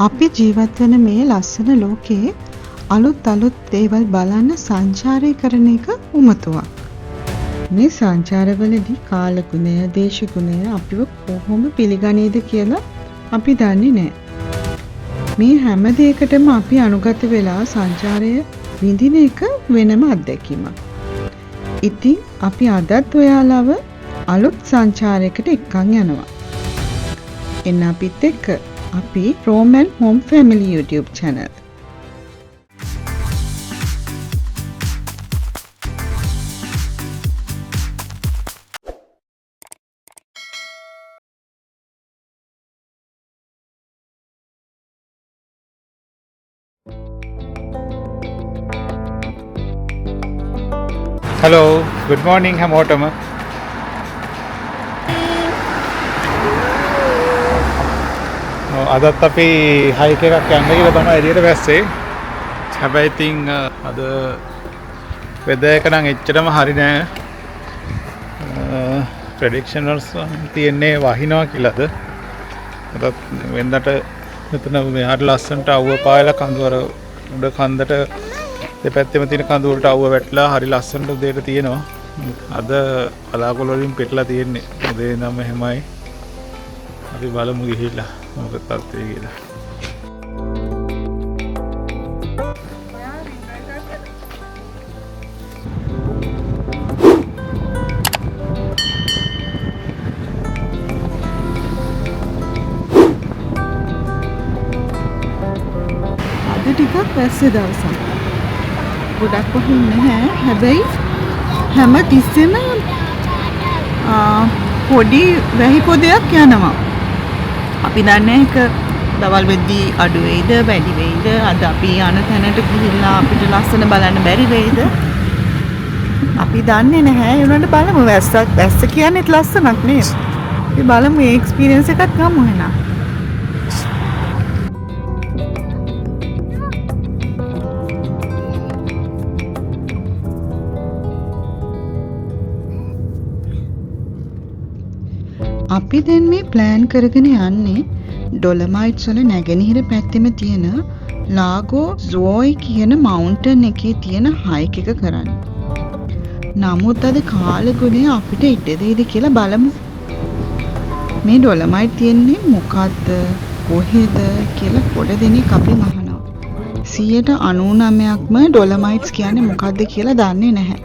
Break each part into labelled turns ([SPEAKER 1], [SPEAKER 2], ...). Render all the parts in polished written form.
[SPEAKER 1] අපි ජීවත් වෙන මේ ලස්සන ලෝකේ අලුත් දේවල් බලන්න සංචාරය කරන එක උමතුවක්. මේ සංචාරවලදී කාලගුණය, දේශගුණය අපිව කොහොම පිළිගනීද කියලා අපි දන්නේ නැහැ. මේ හැම දෙයකටම අපි අනුගත වෙලා සංචාරය විඳින එක වෙනම අත්දැකීමක්. ඉතින් අපි අදත් ඔයාලව අලුත් සංචාරයකට එක්කන් යනවා. එන්න අපිත් එක්ක අපි Rome and Home Family YouTube channel.
[SPEAKER 2] Hello, good morning හැමෝටම. අදත් අපි හයික් එකක් යන්න කියලා තමයි එළියට බැස්සේ. හැබැයි ඉතින් අද වෙදර් එක නම් එච්චරම හරි නෑ. ප්‍රෙඩික්ෂන් වලස් තියන්නේ වහිනවා කියලාද. අදත් වෙනදට මෙතන මෙහාට ලස්සනට අවුව පායලා කඳුර උඩ කන්දට දෙපැත්තෙම තියෙන කඳු වලට අවුව වැටලා හරි ලස්සනට දෙයට තියෙනවා. අද බලාකුළු වලින් පෙටලා තියෙන්නේ. උදේ නම් එහෙමයි. අපි බලමු ගිහිල්ලා මොකද තත්ත්වය කියලා.
[SPEAKER 1] අද ටිකක් වැස්සේ දවසක්. ගොඩක් වහින් නැහැ. හැබැයි හැම තිස්සෙම පොඩි වැහි පොදයක් යනවා. අපි දන්නේ ඒක දවල් වෙද්දී අඩු වෙයිද වැඩි වෙයිද, අද අපි යන තැනට ගිහිල්ලා අපිට ලස්සන බලන්න බැරි වෙයිද අපි දන්නේ නැහැ. ඒ උනට බලමු. වැස්ස කියන්නේත් ලස්සනක් නේද? අපි බලමු ඒ එක්ස්පීරියන්ස් එකක් ගමු එහෙනම්. අපි දැන් මේ ප්ලෑන් කරගෙන යන්නේ ඩොලොමයිට්ස් වල නැගෙනහිර පැත්තෙම තියෙන ලාගෝ සෝයි කියන මවුන්ටන් එකේ තියෙන හයික් එක කරන්න. නමුත් අද කාලගුණය අපිට ඉඩ දෙයිද කියලා බලමු. මේ ඩොලොමයිට් තියෙන්නේ මොකද්ද කොහෙද කියලා පොඩ දෙනෙක් අපෙන් අහනවා. 99%ක්ම ඩොලොමයිට්ස් කියන්නේ මොකද්ද කියලා දන්නේ නැහැ.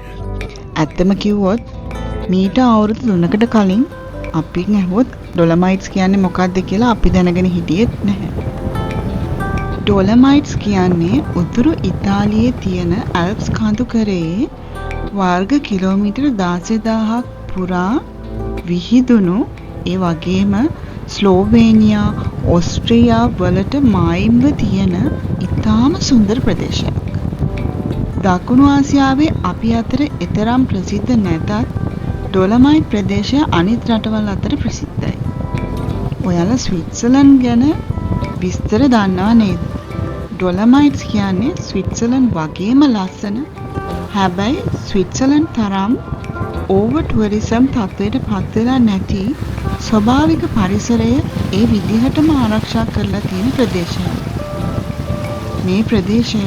[SPEAKER 1] ඇත්තම කිව්වොත් මීට අවුරුදු 3කට කලින් අපි ඇහුවොත් ඩොලොමයිට්ස් කියන්නේ මොකක්ද කියලා අපි දැනගෙන හිටියෙත් නැහැ. ඩොලොමයිට්ස් කියන්නේ උතුරු ඉතාලියේ තියෙන ඇල්ප්ස් කඳුකරයේ වර්ග කිලෝමීටර් 16000ක් පුරා විහිදුණු, ඒ වගේම ස්ලෝවේනියා, ඕස්ට්‍රියා වලට මායිම්ව තියෙන ඉතාම සුන්දර ප්‍රදේශයක්. දකුණු ආසියාවේ අපි අතර එතරම් ප්‍රසිද්ධ නැතත් ඩොලොමයිට් ප්‍රදේශය අනිත් රටවල් අතර ප්‍රසිද්ධයි. ඔයාලා ස්විට්සර්ලන්ඩ් ගැන විස්තර දන්නවා නේද? ඩොලොමයිට්ස් කියන්නේ ස්විට්සර්ලන්ඩ් වගේම ලස්සන, හැබැයි ස්විට්සර්ලන්ඩ් තරම් ඕවර් ටුවරිසම් තත්ත්වයට පත් වෙලා නැති ස්වභාවික පරිසරය ඒ විදිහටම ආරක්ෂා කරලා තියෙන ප්‍රදේශයක්. මේ ප්‍රදේශය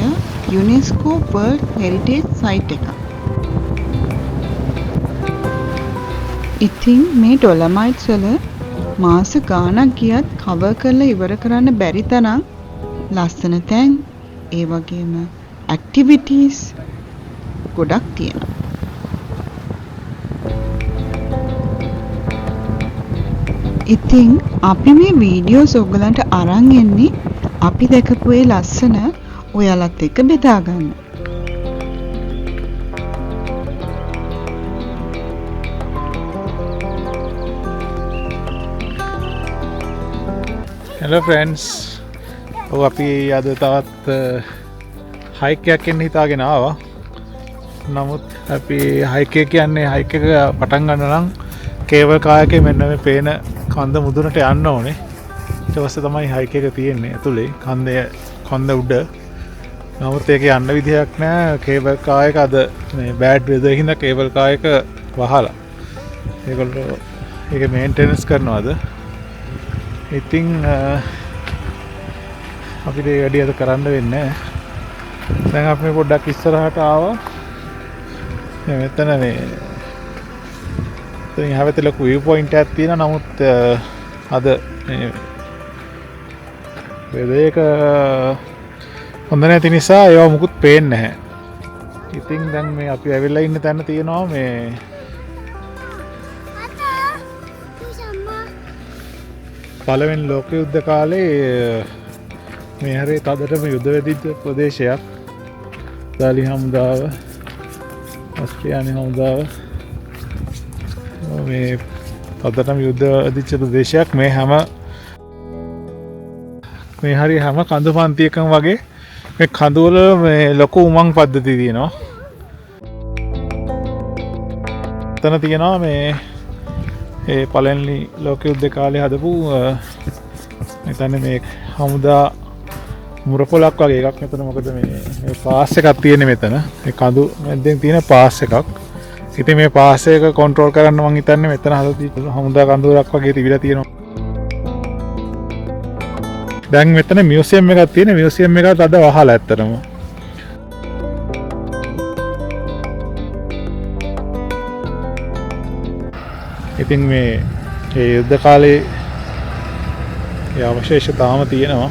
[SPEAKER 1] යුනෙස්කෝ වර්ල්ඩ් හෙරිටේජ් සයිට් එකක්. ඉතින් මේ ඩොලොමයිට්ස් වල මාස ගාණක් ගියත් කවර් කරලා ඉවර කරන්න බැරි තරම් ලස්සන තැන්, ඒ වගේම ඇක්ටිවිටීස් ගොඩක් තියෙනවා. ඉතින් අපි මේ වීඩියෝස් ඔයගලන්ට අරන් එන්නේ අපි දැකපු ඒ ලස්සන ඔයාලත් එක්ක බෙදා ගන්න.
[SPEAKER 2] Hello friends. අපි අද තවත් හයික් එකක් යන්න හිතාගෙන ආවා. නමුත් අපි හයික් එක කියන්නේ හයික් එක පටන් ගන්න නම් කේබල් කායකේ මෙන්න මේ පේන කන්ද මුදුනට යන්න ඕනේ. ඊට පස්සේ තමයි හයික් එක තියෙන්නේ ඇතුලේ කන්ද උඩ. නමුත් ඒක යන්න විදිහක් නැහැ. කේබල් කායක අද මේ බෑඩ් වෙදර් හින්දා කේබල් කායක වහලා. ඒගොල්ලෝ ඒක මේන්ටෙනන්ස් කරනවාද? ඉතින් අපිට ඒ වැඩි අද කරන්න වෙන්නේ නැහැ. දැන් අපි පොඩ්ඩක් ඉස්සරහට ආවා. මෙතන මේ ඉතින් හැවත ලොකු view point එකක් තියෙනවා. නමුත් අද මේ weather එක හොඳ නැති නිසා ඒවා මුකුත් පේන්නේ නැහැ. ඉතින් දැන් මේ අපි ඇවිල්ලා ඉන්න තැන තියෙනවා මේ පළවෙනි ලෝක යුද්ධ කාලේ මේ හැරේ තදටම යුද්ධ වෙදිච්ච ප්‍රදේශයක්. ඉතාලි හමුදාව, ඔස්ට්‍රියානු හමුදාව මේ තදටම යුද්ධ වෙදිච්ච ප්‍රදේශයක්. මේ හරි හැම කඳු පන්තියකම වගේ මේ කඳුවල මේ ලොකු උමං පද්ධති තියෙනවා. එතන තියෙනවා මේ ඒ පළවෙනි ලෝක යුද්ධ කාලේ හදපු මෙතන මේ හමුදා මුරපොලක් වගේ එකක් මෙතන. මොකද මේ පාස් එකක් තියෙන්නේ මෙතන. මේ කඳු මැද්දෙන් තියෙන පාස් එකක්. ඉතින් මේ පාස් එක කන්ට්‍රෝල් කරන්න මං හිතන්නේ මෙතන හදපු හමුදා කඳුරක් වගේ තිබිලා තියෙනවා. දැන් මෙතන මියුසියම් එකක් තියෙන. මියුසියම් එකත් අද වහලා ඇත්තටම. ඉතින් මේ යුද්ධ කාලේ ඒ අවශේෂ තාම තියෙනවා.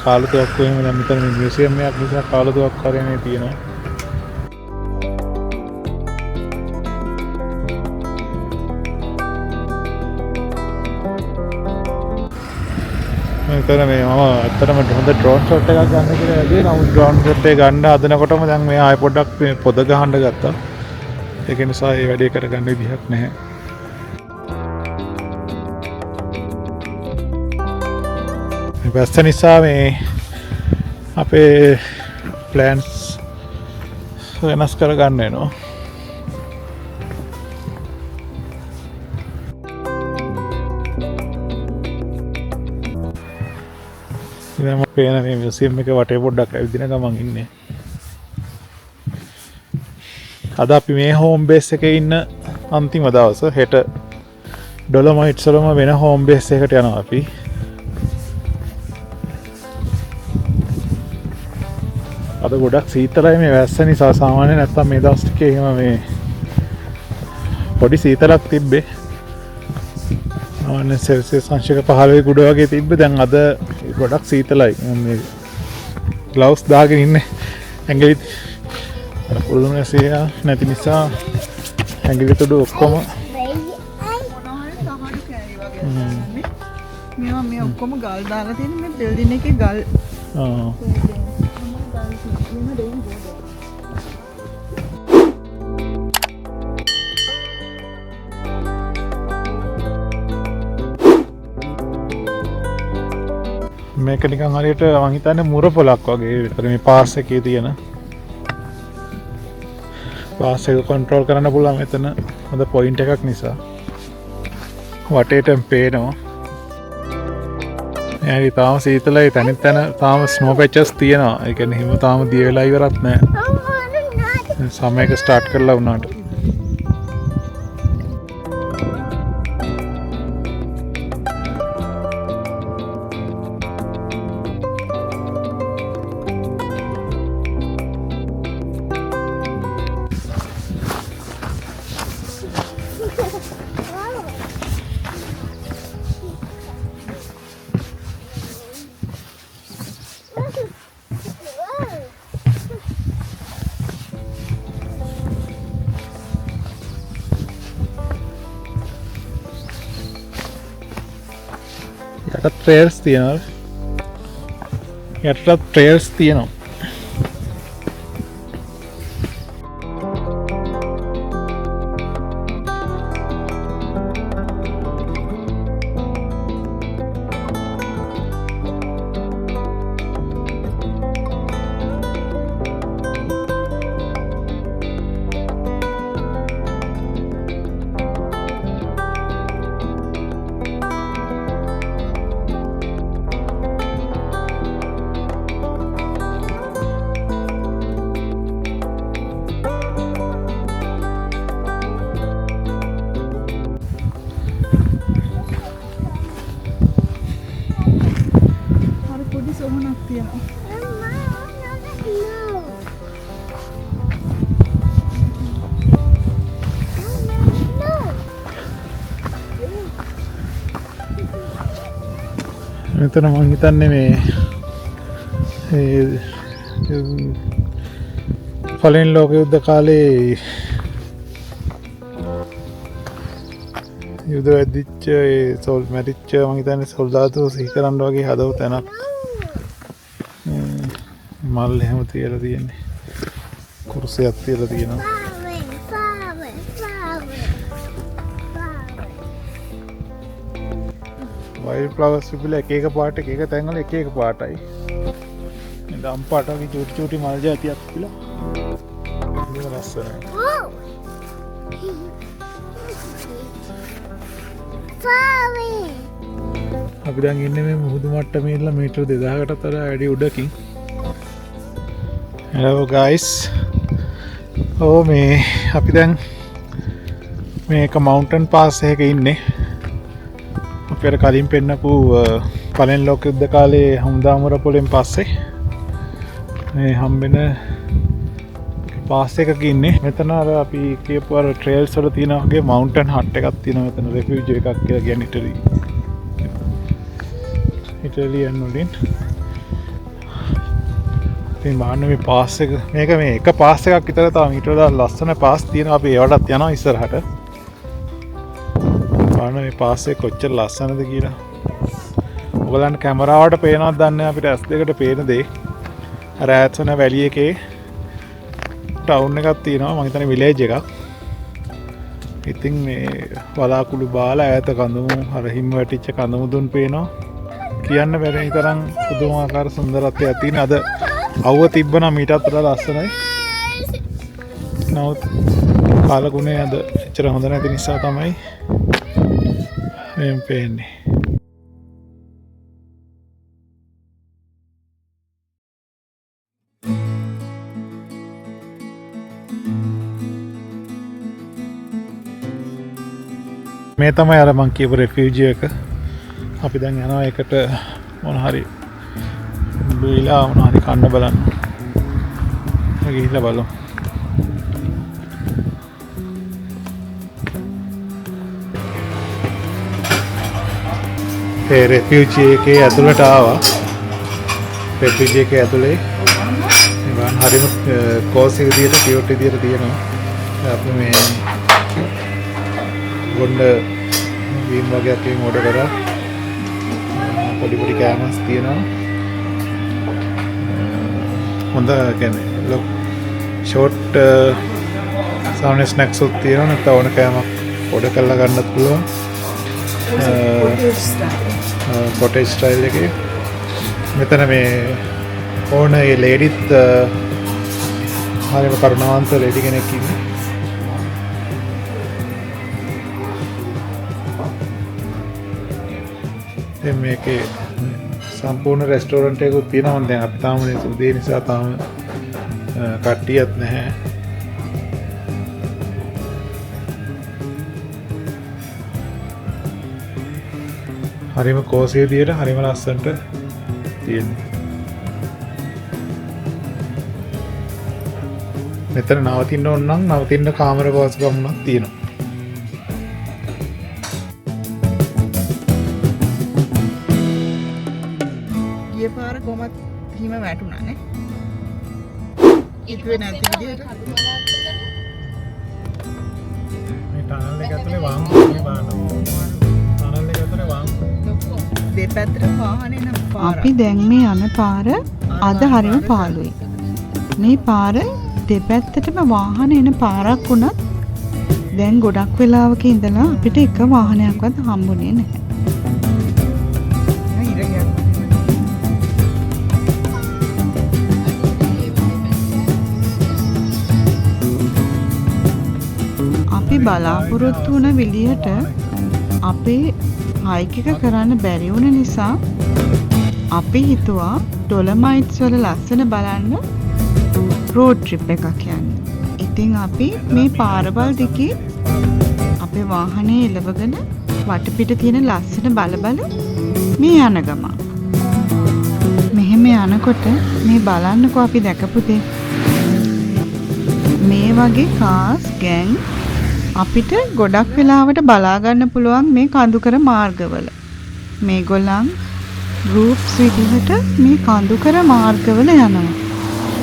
[SPEAKER 2] කාලතුවක්කු එහෙම දැන් මෙතන මේ මියුසියම් එකක් නිසා කාලතුවක්කු කරන්නේ තියෙනවා. මෙතන මේ මම ඇත්තටම හොඳ ඩ්‍රෝන් ෂොට් එකක් ගන්න කියලා ඇදී. නමුත් ඩ්‍රෝන් ෂොට් එක ගන්න හදනකොටම දැන් මේ ආයෙ පොඩ්ඩක් මේ පොද ගහන්න ගත්තා. ඒක නිසා මේ වැඩේ කරගන්න විදිහක් නැහැ. මේ වැස්ස නිසා මේ අපේ ප්ලෑන්ස් වෙනස් කරගන්න වෙනවා. ඉතින් පේන මේ මියුසියම් එක වටේ පොඩ්ඩක් ඇවිදින ගමන් ඉන්නේ. අද අපි මේ හෝම් බේස් එකේ ඉන්න අන්තිම දවස. හෙට ඩොලොමයිට්ස් වලම වෙන හෝම් බේස් එකකට යනවා අපි. අද ගොඩක් සීතලයි මේ වැස්ස නිසා. සාමාන්‍යයෙන් නැත්තම් මේ දවස් ටිකේ එහෙම මේ පොඩි සීතලක් තිබ්බේ. සාමාන්‍යයෙන් සෙල්සියස් අංශක 15 කුඩ වගේ තිබ්බේ. දැන් අද ගොඩක් සීතලයි. මේ ග්ලව්ස් දාගෙන ඉන්නේ. ඇඟිලි පුළුවන් ඇසිය නැති නිසා ඇඟිලි තුඩු ඔක්කොම
[SPEAKER 1] මේ ඔක්කොම ගල් දාලා තියෙන මේ බිල්ඩින් එකේ ගල්.
[SPEAKER 2] මේක නිකන් හරියට මං හිතන්නේ මුරපොලක් වගේ. අර මේ පාස් එකේ තියෙන පාස් එක කන්ට්‍රෝල් කරන්න පුළුවන් මෙතන හොඳ පොයින්ට් එකක් නිසා. වටේටම පේනවා. එයාගේ තාම සීතලයි. තනින් තන තාම ස්නෝ පැචස් තියෙනවා. ඒ කියන්නේ හිම තාම දිය වෙලා ඉවරත් නැහැ. සමයක ස්ටාර්ට් කරලා වුණාට. ට්‍රේල්ස් තියෙනවා. යටට ට්‍රේල්ස් තියෙනවා. මෙතන මං හිතන්නේ මේ පළවෙනි ලෝක යුද්ධ කාලේ යුද වැදිච්ච මැරිච්ච මං හිතන්නේ සොල්දාදු සිහි කරන්න වගේ හදව තැනක්. මල් එහෙම තියලා තියෙන්නේ. කුරුසයක් තියලා තියෙනවා. වයිල්ඩ් ෆ්ලවර්ස් තිබිලා එක එක පාට එක එක තැන්වල එක එක පාටයි. දම් පාට වගේ චූටි චූටි මල් జాතියක් තිබිලා. ඒක ලස්සනයි. අපි දැන් ඉන්නේ මේ මුහුදු මට්ටමේ ඉඳලා මීටර 2000කටත් වඩා වැඩි උඩකින්. hello guys. මේ අපි දැන් මේක මවුන්ටන් පාස් එකක ඉන්නේ. අපි අර කලින් පෙන්නපු පළවෙනි ලෝක යුද්ධ කාලේ හමුදාමුර පොලෙන් පස්සේ මේ හම්බෙන පාස් එකක ඉන්නේ. මෙතන අර අපි කියපු අර ට්‍රේල්ස් වල තියෙන වගේ මවුන්ටන් හට් එකක් තියෙනවා. මෙතන රෙෆියුජි එකක් කියලා කියන්නේ ඉටලියන් වලින්. ඉතින් බලන්න මේ පාස් එක මේක මේ එක පාස් එකක් විතර තව ඊට වඩා ලස්සන පාස් තියෙනවා. අපි ඒවටත් යනවා ඉස්සරහට. බලන්න මේ පාස් එක කොච්චර ලස්සනද කියලා. ඔයගලන්ට කැමරාවට පේනවද දන්නේ නැහැ. අපිට S2 කට පේන දේ. අර ඈතන වැලි එකේ ටවුන් එකක් තියෙනවා. මම හිතන්නේ විලේජ් එකක්. ඉතින් මේ වලාකුළු බාලා ඈත කඳුමු අර හිම වැටිච්ච කඳුමුදුන් පේනවා. කියන්න බැරි තරම් පුදුමාකාර සුන්දරත්වයක් තියෙන. අද අවුව තිබ්බනම් ඊටත් වඩා ලස්සනයි. නමුත් කාලගුණය අද එච්චර හොඳ නැති නිසා තමයි මෙහෙම පේන්නේ. මේ තමයි අර මං කියපු රෙෆියුජි එක. අපි දැන් යනවා එකට මොන හරි බීලා මොන හරි කන්න බලන්න. ගිහිල්ලා බලමු. ඒ රෙෆියුජි එකේ ඇතුළට ආවා. රෙෆියුජි එකේ ඇතුලේ නිකන් හරිම කෝසි විදියට කියුට් විදියට තියෙනවා. අපි මේ ගොඩ වීම් වගේ එකකින් ඕඩර් කරා. පොඩි පොඩි කෑමස් තියෙනවා. හොඳ කියන්නේ ෂෝට් සාමාන්‍ය ස්නැක්ස් උත් තියෙනවා. නැත්නම් ඕන කෑමක් ඕඩර් කරලා ගන්නත් පුළුවන්. කොටේජ් ස්ටයිල් එකේ මෙතන මේ ඕන ඒ ලේඩිත් හරිම කරුණාවන්ත ලේඩි කෙනෙක් ඉන්නේ. දැන් මේකේ සම්පූර්ණ රෙස්ටෝරන්ට් එකකුත් තියෙනවා. දැන් අපි තාම මේ උදේ නිසා තාම කට්ටියක් නැහැ. හරිම කෝසි විදියට හරිම ලස්සනට තියෙනවා. මෙතන නවතින්න ඕන නම් නවතින්න කාමර පහසුකම් උනක් තියෙනවා.
[SPEAKER 3] ගිය පාර කොහමත් හිම වැටුණා නේ. ඉතුවේ නැති විදියට
[SPEAKER 2] මේ ටනල් එක ඇතුලේ වාහනේ බලන්න. ටනල් එක ඇතුලේ
[SPEAKER 3] දෙපැත්තට වාහනේ නම් පාර.
[SPEAKER 1] අපි දැන් මේ යන පාර අද හරිම පාළුයි. මේ පාර දෙපැත්තටම වාහන එන පාරක් වුණත් දැන් ගොඩක් වෙලාවක ඉඳලා අපිට එක වාහනයක්වත් හම්බුනේ නැහැ. අපි බලාපොරොත්තු වුණ විදියට අපේ හයික් එක කරන්න බැරි වුණ නිසා අපි හිතුවා ඩොලොමයිට්ස් වල ලස්සන බලන්න රෝඩ් ට්‍රිප් එකක් යන්න. ඉතින් අපි මේ පාරවල් දිගේ අපේ වාහනේ එලවගෙන වටපිට තියෙන ලස්සන බල මේ යන ගම. මෙහෙම යනකොට මේ බලන්නකෝ අපි දැකපු දේ. මේ වගේ කාස් ගෑන් අපිට ගොඩක් වෙලාවට බලා ගන්න පුළුවන් මේ කඳුකර මාර්ගවල. මේගොල්ලන් රූට්ස් විදිහට මේ කඳුකර මාර්ගවල යනවා.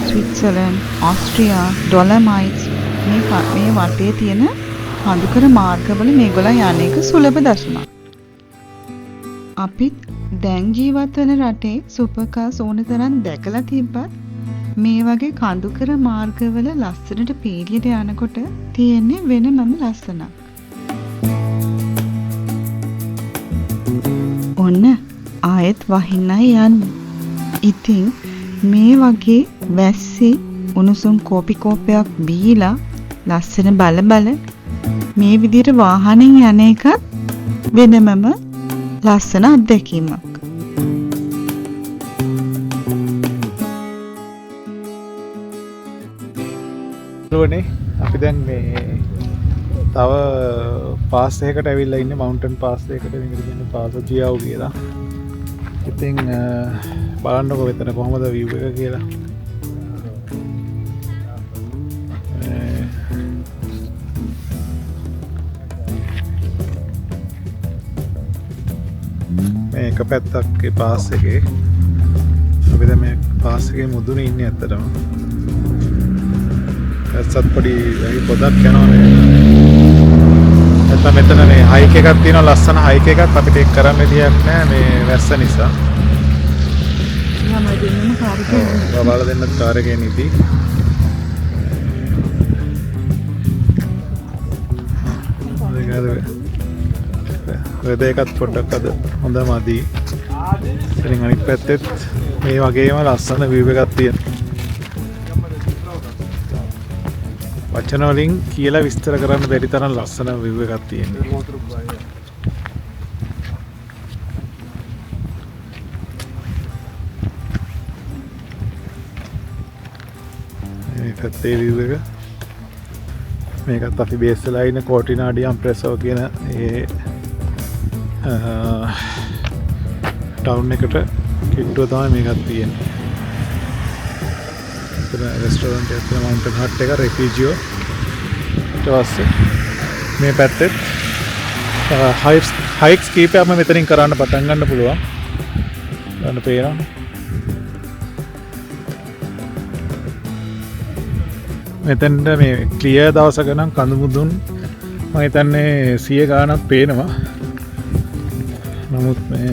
[SPEAKER 1] ස්විට්සර්ලන්ඩ්, ඕස්ට්‍රියා, ඩොලමයිට්ස් මේ වටේ තියෙන කඳුකර මාර්ගවල මේගොල්ලන් යන එක සුලභ දර්ශනයක්. අපිත් දැන් ජීවත් වෙන රටේ සුපර් කාර්ස් ඕන තරම් දැකලා තිබ්බත් මේ වගේ කඳුකර මාර්ගවල ලස්සනට පීලියට යනකොට තියෙන්නේ වෙනමම ලස්සනක්. ඔන්න ආයෙත් වහින්නයි යන්නේ. ඉතින් මේ වගේ වැස්සේ උණුසුම් කෝපි කෝපයක් බීලා ලස්සන බල මේ විදිහට වාහනෙන් යන එක වෙනමම ලස්සන අත්දැකීමක්.
[SPEAKER 2] නේ අපි දැන් මේ තව පාස් එකකට ඇවිල්ලා ඉන්නේ මවුන්ටන් පාස් එකකට මේකට කියන්නේ පාස ජියාව් කියලා. ඉතින් බලන්නකො මෙතන කොහමද view එක කියලා. මේක පැත්තක් පාස් එකේ අපි දැන් මේ පාස් එකේ මුදුනේ ඉන්නේ ඇත්තටම. ඇස්සත් පොඩි පොඩක් යනවානේ. නැත්නම් මෙතන මේ හයික් එකක් තියෙනවා ලස්සන හයික් එකක් අපිට ඒක කරන්න දෙයක් නැහැ මේ වැස්ස නිසා.
[SPEAKER 1] ළමයි දෙන්නම කාර් එකේ
[SPEAKER 2] බබාලා දෙන්නත් කාර් එකේ නිදි. වෙද එකත් පොඩ්ඩක් අද හොඳමදි. ඉතින් අනිත් පැත්තෙත් මේ වගේම ලස්සන view එකක් තියෙනවා. වචන වලින් කියලා විස්තර කරන්න බැරි තරම් ලස්සන view එකක් තියෙනවා. මේකත් ඒ view එක. මේකත් අපි බේස් වෙලා ඉන්න කෝටිනාඩියම් ප්‍රෙසෝ කියන ඒ ටවුන් එකට කිට්ටුව තමයි මේකත් තියෙන්නේ. रेस्टोरेंट माउंटेन हट එක रेफ्यूजियो ඊට පස්සේ මේ පැත්තේ හයික්ස් කීපයක්ම මෙතනින් කරන්න පටන් ගන්න පුළුවන්. ගන්න පේනවා. මෙතෙන්ට මේ ක්ලියර් දවසක නම් කඳු මුදුන් මම හිතන්නේ 100 ගාණක් පේනවා. නමුත් මේ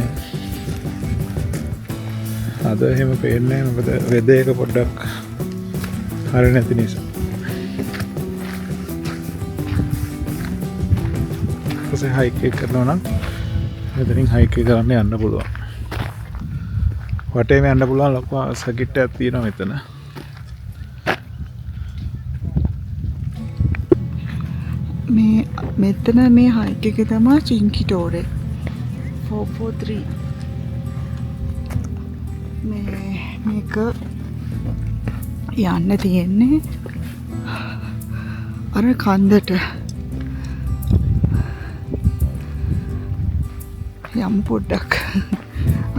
[SPEAKER 2] අද එහෙම පේන්නේ නැහැ. මොකද වෙද එක පොඩ්ඩක් හරි නැති නිසා. කොහේ හයික් එක කරනවා නම් මෙතනින් හයික් එක කරන්න යන්න පුළුවන්. වටේම යන්න පුළුවන් ලොකු සර්කිට් එකක් තියෙනවා මෙතන.
[SPEAKER 1] මෙතන මේ හයික් එකේ තමයි චින්කිටෝරේ 443 මේක යන්න තියෙන්නේ අර කන්දට යම් පොඩ්ඩක්.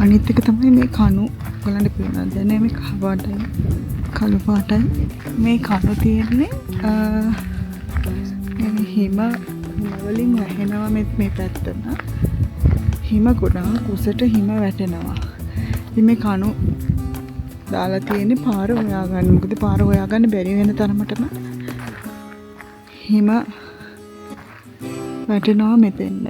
[SPEAKER 1] අනිත් එක තමයි මේ කණු ඔයගලන්ට පේනවද දැන් මේ කළු පාටයි මේ කණු තියෙන්නේ හිම වලින් වැහෙනවා මේ පැත්තට. හිම ගොඩාක් උසට හිම වැටෙනවා. ඉතින් මේ කණු දාලා තියෙන්නේ පාර හොයාගන්න. මොකද පාර හොයාගන්න බැරි වෙන තරමටම හිම වැටෙනවා මෙතෙන්ද.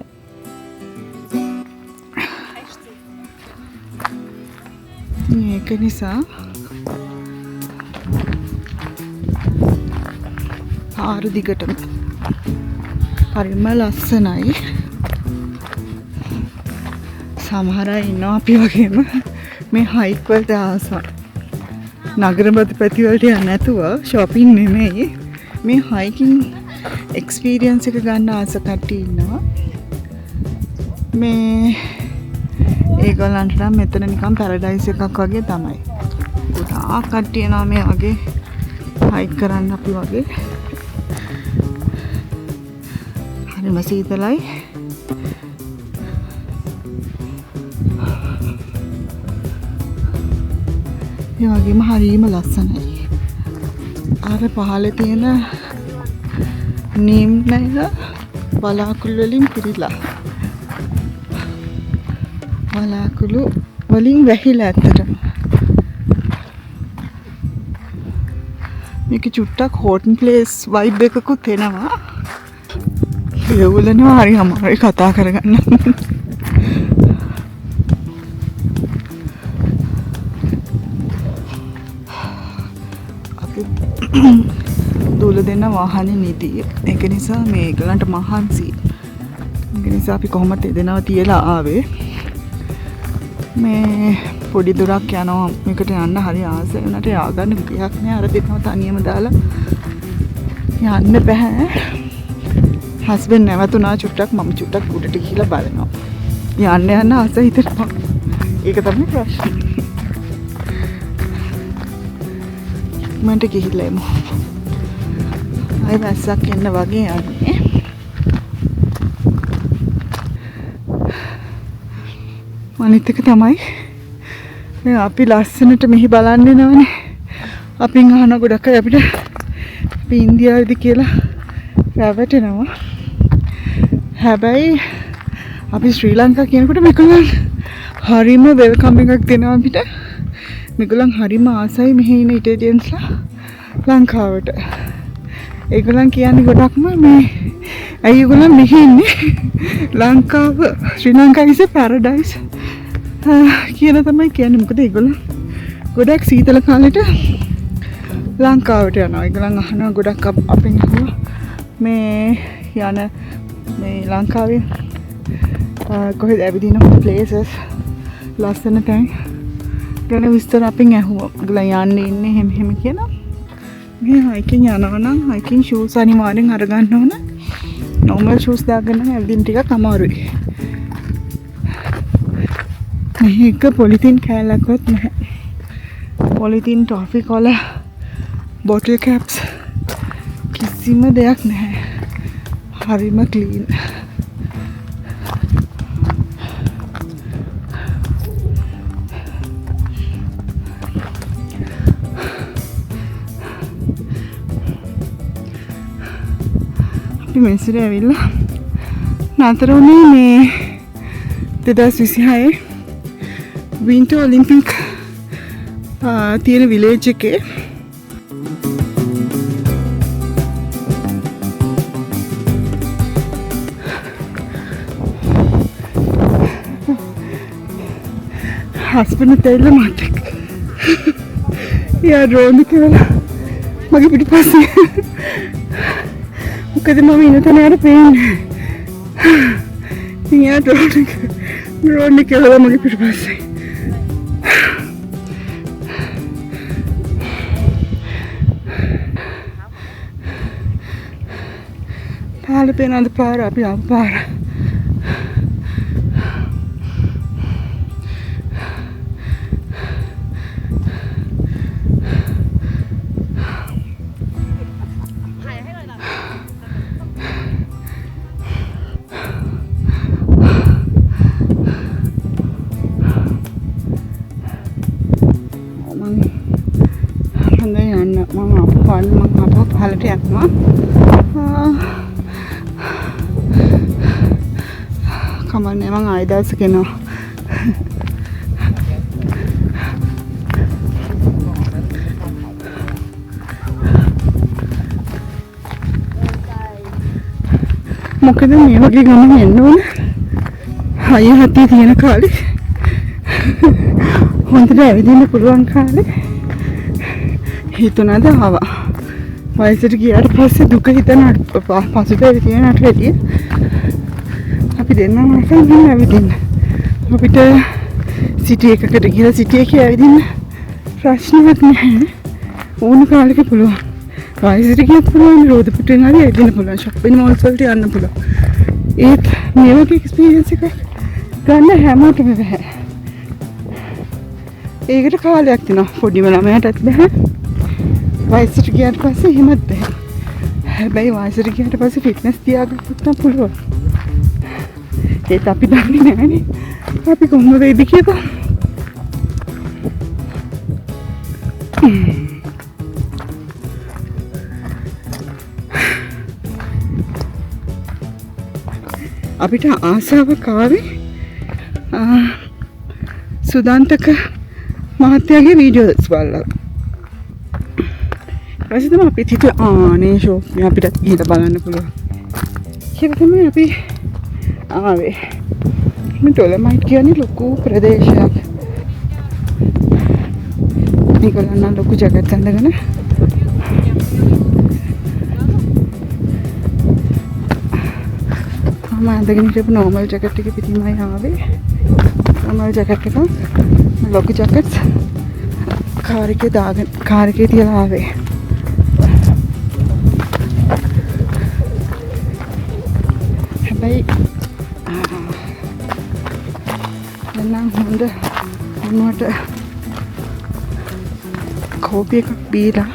[SPEAKER 1] මේක නිසා පාර දිගටම හරිම ලස්සනයි. සමහර අය ඉන්නවා අපි වගේම මේ හයික් වලට ආසයි. නගර ප්‍රතිපත්ති වලට යන්නේ නැතුව shopping නෙමෙයි මේ hiking experience එක ගන්න ආස කට්ටිය ඉන්නවා. මේ ඒගොල්ලන්ට නම් මෙතන නිකන් පැරඩයිස් එකක් වගේ තමයි. ගොඩාක් කට්ටිය එනවා මේ වගේ හයික් කරන්න අපි වගේ. හරිම සීතලයි. ඒ වගේම හරිම ලස්සනයි. අර පහළ තියෙන නීම් නේද වලාකුළු වලින් පිරීලා. වලාකුළු
[SPEAKER 3] වලින් වැහිලා ඇත්තටම. මේක චුට්ටක් හෝටන් ප්ලේස් වයිබ් එකකුත් එනවා. ඒගොල්ලෝ හරි අමාරුයි කතා කරගන්න. අපි දුල දෙන්න වාහනේ නිදී. ඒක නිසා මේගලන්ට මහන්සි. ඒක නිසා අපි කොහොමද එදෙනව තියලා ආවේ. මේ පොඩි දුරක් යනවා මේකට යන්න හරි ආසයි වුණාට යාගන්න විදියක් නෑ. අර දෙන්නව තනියම දාලා යන්න බෑ. හස්බන්ඩ් නැවතුණා චුට්ටක් මම චුට්ටක් උඩට ගිහිල්ලා බලනවා. යන්න ආස හිතෙනවා. ඒක තමයි ප්‍රශ්නේ. මන්ට ගිහිල්ලා එමු. අය වැස්සක් එන්න වගේ යන්නේ. අනිත් එක තමයි අපි ලස්සනට මෙහි බලන්න එනවනේ. අපින් අහන ගොඩක් අය අපිට අපි ඉන්දියාවේද කියලා රැවටෙනවා. හැබැයි අපි ශ්‍රී ලංකා කියනකොට මේගොල්ලන් හරිම වෙල්කම් එකක් දෙනවා අපිට. මේගොල්ලන් හරිම ආසයි මෙහි ඉන්න ඉටලියන්ස්ලා ලංකාවට. ඒගොල්ලන් කියන්නේ ගොඩක්ම මේ ඇයි ඒගොල්ලන් මෙහි ඉන්නේ ලංකාව ශ්‍රී ලංකාව is a paradise කියලා තමයි කියන්නේ. මොකද ඒගොල්ලන් ගොඩක් සීතල කාලෙට ලංකාවට යනවා. ඒගොල්ලන් අහනවා ගොඩක් අපෙන් අහුවා මේ යන මේ ලංකාවේ කොහෙද ඇවිදින ප්ලේසස් ලස්සන තැන් ගැන විස්තර අපෙන් ඇහුවා. ඒගොල්ලන් යන්නේ ඉන්නේ හැම කියලා. මේ හයිකින් යනවා නම් හයිකින් ෂූස් අනිවාර්යෙන් අරගන්න ඕන. normal shoes දාගෙන නම් ඇවිදින්න ටිකක් අමාරුයි. මේක පොලිතින් කෑල්ලක්වත් නැහැ. පොලිතින් ටොෆි කොල බොටල් කැප්ස් කිසිම දෙයක් නැහැ. හරිම ක්ලීන්. අපි මෙසිර ඇවිල්ලා නතර වුණේ මේ 2026 වින්ටර් ඔලිම්පික් තියෙන විලේජ් එකේ. හස්බන්ඩ් තෙල්ල මට යා ඩ්‍රෝන් එක වෙලා මගේ පිටිපස්සේ මොකද මම ඉන්න තැන යාට පේන්නේ. ඉතින් යා ඩ්‍රෝන් එක වෙලා මගේ පිටිපස්සේ. පාල පේනද පාර අපි ආපු පාර. පහලට යනවා. කමන්නේ මං ආයෙ දවසක එනවා. මොකද මේ වගේ ගමන් එන්න ඕන. අයිය හතිය තියෙන කාලේ හොඳට ඇවිදින්න පුළුවන් කාලේ හිතුණාද ආවා. වයසට ගියාට පස්සේ දුක හිතනට පසුතැවි තියෙනට වැඩිය අපි දෙන්නම නැසන් ඇවිදින්න. අපිට සිටි එකකට ගිහලා සිටි එකේ ඇවිදින්න ප්‍රශ්නයක් නැහැ. ඕන කාලෙක පුළුවන්. වයසට ගියත් පුළුවන් රෝද පුටුවෙන් හරි ඇවිදින්න පුළුවන්. shopping malls වලට යන්න පුළුවන්. ඒත් මේ වගේ experience එකක් ගන්න හැමෝටම බැහැ. ඒකට කාලයක් තියෙනවා. පොඩිම ළමයාටත් බැහැ. වයසට ගියාට පස්සේ එහෙමත් බැහැ. හැබැයි වයසට ගියාට පස්සේ ෆිට්නස් තියාගත්තොත් නම් පුළුවන්. ඒත් අපි දන්නේ නැහැනේ. අපි කොහොම වෙයිද කියලා. අපිට ආසාවක් ආවේ සුදාන්තක මහත්තයාගේ වීඩියෝස් බලලා. ඊපස්සේ තමයි අපි හිතුවේ ආනේ ෂෝ අපිට ගිහලා බලන්න පුළුවන්. කියලා තමයි අපි ආවේ. මේ ඩොලොමයිට් කියන්නේ ලොකු ප්‍රදේශයක්. මේගොල්ලන් ලොකු ජගත් අඳගෙන මම අඳගෙන හිටපු නෝමල් ජැකට් එක පිටින්මයි ආවේ. නෝමල් ජැකට් එක ලොකු ජැකට් කාර් එකේ තියලා ආවේ. හැබැයි දැන් හොඳ මොනවට කෝපි එකක් බීලා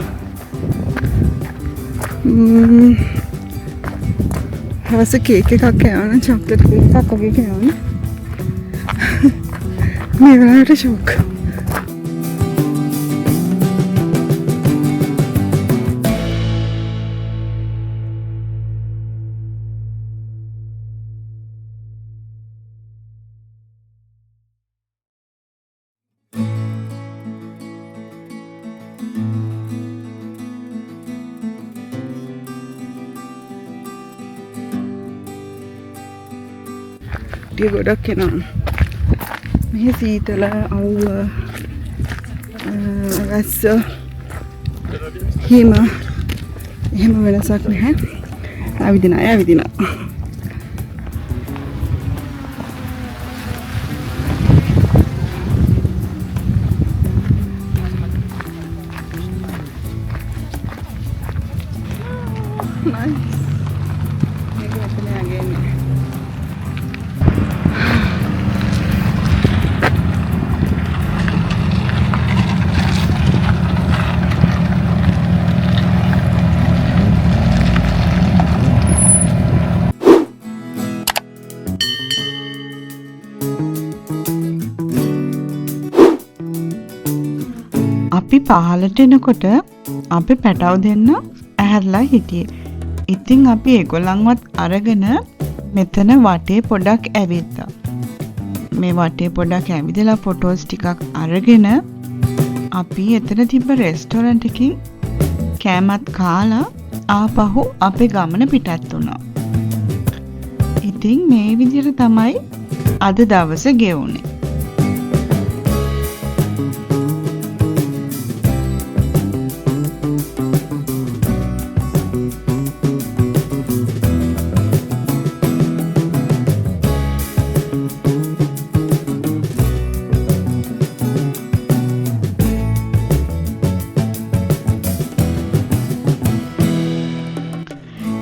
[SPEAKER 3] හවස කේක් එකක් කෑවනම් චොක්ලට් කේක් එකක් වගේ කෑවනම් මේ වෙලාවට ෂොක්. ටික ගොඩක් එනවා. මෙහි සීතල අවුව වැස්ස හිම එහෙම වෙනසක් නැහැ. ඇවිදිනවා. Nice. Maybe open it again.
[SPEAKER 1] අපි පහලට එනකොට අපි පැටව දෙන්න ඇහැරලා හිටියේ. ඉතින් අපි ඒගොල්ලන්වත් අරගෙන මෙතන වටේ පොඩක් ඇවිත්තා. මේ වටේ පොඩක් ඇවිදලා ෆොටෝස් ටිකක් අරගෙන අපි එතන තිබ්බ රෙස්ටොරන්ට් එකකින් කෑමත් කාලා ආපහු අපේ ගමන පිටත් වුණා. ඉතින් මේ විදිහට තමයි අද දවස ගෙවුනේ.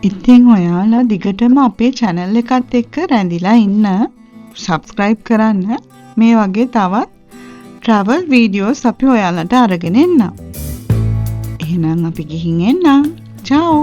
[SPEAKER 1] ඉතින් ඔයාලා දිගටම අපේ channel එකත් එක්ක රැඳිලා ඉන්න, subscribe කරන්න. මේ වගේ තවත් travel videos අපි ඔයාලට අරගෙන එන්නම්. එහෙනම් අපි ගිහින් එන්නම්. ciao.